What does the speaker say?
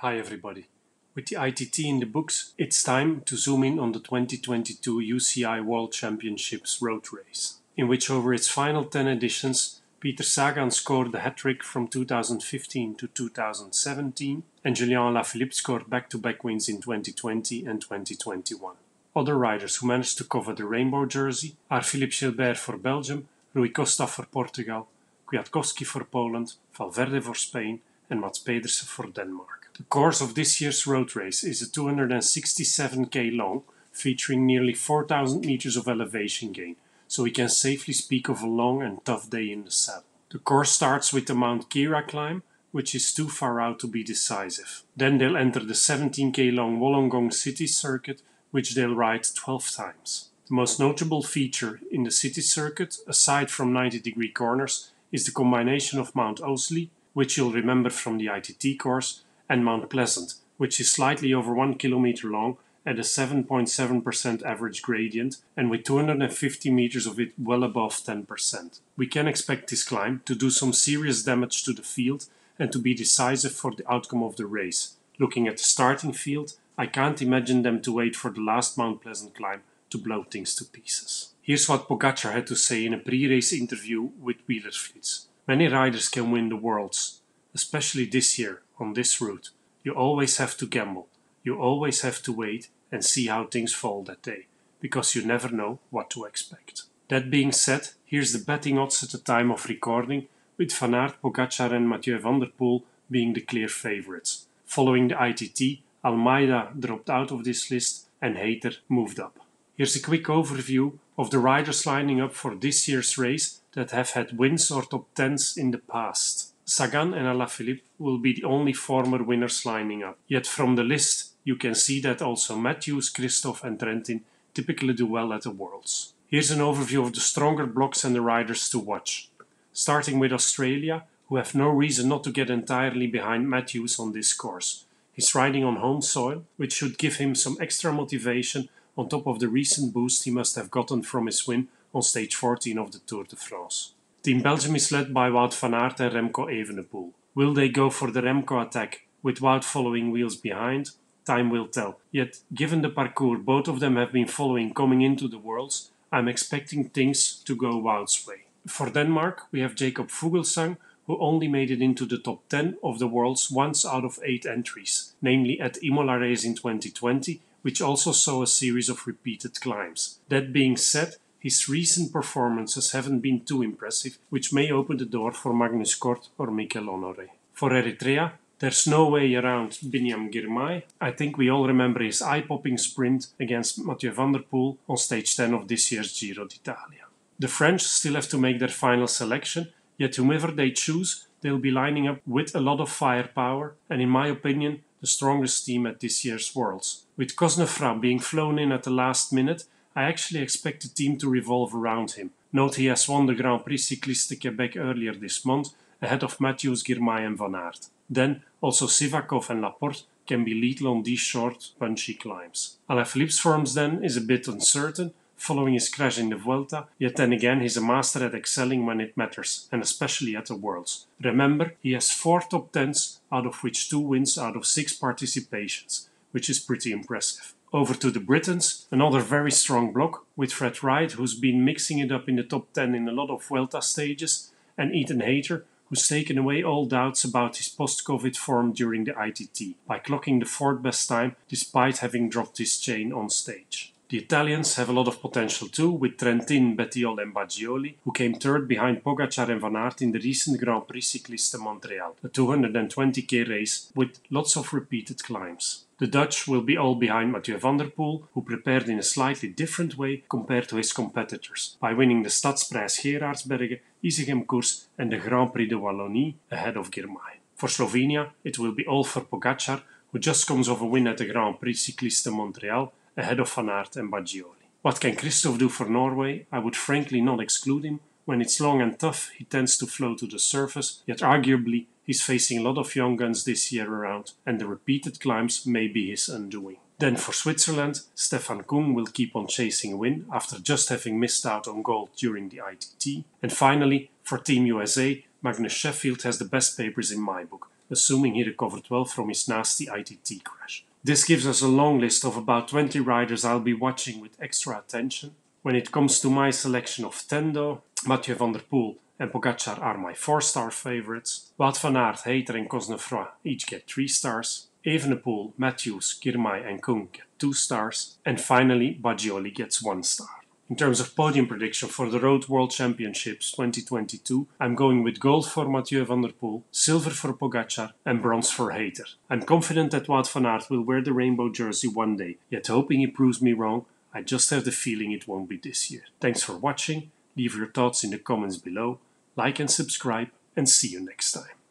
Hi everybody. With the ITT in the books, it's time to zoom in on the 2022 UCI World Championships road race, in which over its final 10 editions, Peter Sagan scored the hat-trick from 2015 to 2017 and Julien Alaphilippe scored back-to-back wins in 2020 and 2021. Other riders who managed to cover the rainbow jersey are Philippe Gilbert for Belgium, Rui Costa for Portugal, Kwiatkowski for Poland, Valverde for Spain and Mats Pedersen for Denmark. The course of this year's road race is a 267k long, featuring nearly 4,000 meters of elevation gain, so we can safely speak of a long and tough day in the saddle. The course starts with the Mount Kira climb, which is too far out to be decisive. Then they'll enter the 17k long Wollongong city circuit, which they'll ride 12 times. The most notable feature in the city circuit, aside from 90-degree corners, is the combination of Mount Ousley, which you'll remember from the ITT course, and Mount Pleasant, which is slightly over 1 kilometer long at a 7.7% average gradient and with 250 meters of it well above 10%. We can expect this climb to do some serious damage to the field and to be decisive for the outcome of the race. Looking at the starting field, I can't imagine them to wait for the last Mount Pleasant climb to blow things to pieces. Here's what Pogačar had to say in a pre-race interview with Wielerflits. Many riders can win the Worlds, especially this year on this route. You always have to gamble. You always have to wait and see how things fall that day, because you never know what to expect. That being said, here's the betting odds at the time of recording, with Van Aert, Pogačar and Mathieu van der Poel being the clear favourites. Following the ITT, Almeida dropped out of this list and Hayter moved up. Here's a quick overview of the riders lining up for this year's race that have had wins or top 10s in the past. Sagan and Alaphilippe will be the only former winners lining up. Yet from the list, you can see that also Matthews, Christophe and Trentin typically do well at the Worlds. Here's an overview of the stronger blocks and the riders to watch. Starting with Australia, who have no reason not to get entirely behind Matthews on this course. He's riding on home soil, which should give him some extra motivation on top of the recent boost he must have gotten from his win on stage 14 of the Tour de France. Team Belgium is led by Wout van Aert and Remco Evenepoel. Will they go for the Remco attack with Wout following wheels behind? Time will tell. Yet, given the parcours both of them have been following coming into the Worlds, I'm expecting things to go Wout's way. For Denmark, we have Jakob Fuglsang, who only made it into the top 10 of the Worlds once out of 8 entries, namely at Imola race in 2020, which also saw a series of repeated climbs. That being said, his recent performances haven't been too impressive, which may open the door for Magnus Kort or Mikel Honoré. For Eritrea, there's no way around Binyam Girmay. I think we all remember his eye-popping sprint against Mathieu van der Poel on stage 10 of this year's Giro d'Italia. The French still have to make their final selection, yet whomever they choose, they'll be lining up with a lot of firepower and, in my opinion, the strongest team at this year's Worlds. With Cosnefroid being flown in at the last minute, I actually expect the team to revolve around him. Note he has won the Grand Prix Cycliste de Quebec earlier this month, ahead of Matthews, Girmay and Van Aert. Then, also Sivakov and Laporte can be lethal on these short, punchy climbs. Alaphilippe's forms then is a bit uncertain, following his crash in the Vuelta, yet then again he's a master at excelling when it matters, and especially at the Worlds. Remember, he has 4 top 10s, out of which 2 wins out of 6 participations, which is pretty impressive. Over to the Britons, another very strong block, with Fred Wright, who's been mixing it up in the top 10 in a lot of Vuelta stages, and Ethan Hayter, who's taken away all doubts about his post-Covid form during the ITT, by clocking the 4th best time despite having dropped his chain on stage. The Italians have a lot of potential too, with Trentin, Bettiol and Baggioli, who came 3rd behind Pogačar and Van Aert in the recent Grand Prix Cycliste de Montréal, a 220k race with lots of repeated climbs. The Dutch will be all behind Mathieu van der Poel, who prepared in a slightly different way compared to his competitors, by winning the Stadsprijs Gerardsbergen, Isegem Koers and the Grand Prix de Wallonie ahead of Girmay. For Slovenia, it will be all for Pogačar, who just comes off a win at the Grand Prix Cycliste de Montréal, ahead of Van Aert and Baggioli. What can Christophe do for Norway? I would frankly not exclude him. When it's long and tough, he tends to flow to the surface, yet arguably he's facing a lot of young guns this year around, and the repeated climbs may be his undoing. Then for Switzerland, Stefan Kung will keep on chasing a win after just having missed out on gold during the ITT. And finally, for Team USA, Magnus Sheffield has the best papers in my book. assuming he recovered well from his nasty ITT crash. This gives us a long list of about 20 riders I'll be watching with extra attention. When it comes to my selection of 10 though, Mathieu van der Poel and Pogacar are my 4-star favourites. Wout van Aert, Hayter and Cosnefroid each get 3 stars. Evenepoel, Matthews, Girmay and Koen get 2 stars. And finally, Baggioli gets 1 star. In terms of podium prediction for the Road World Championships 2022, I'm going with gold for Mathieu van der Poel, silver for Pogacar and bronze for Hayter. I'm confident that Wout van Aert will wear the rainbow jersey one day, yet hoping he proves me wrong. I just have the feeling it won't be this year. Thanks for watching, leave your thoughts in the comments below, like and subscribe, and see you next time.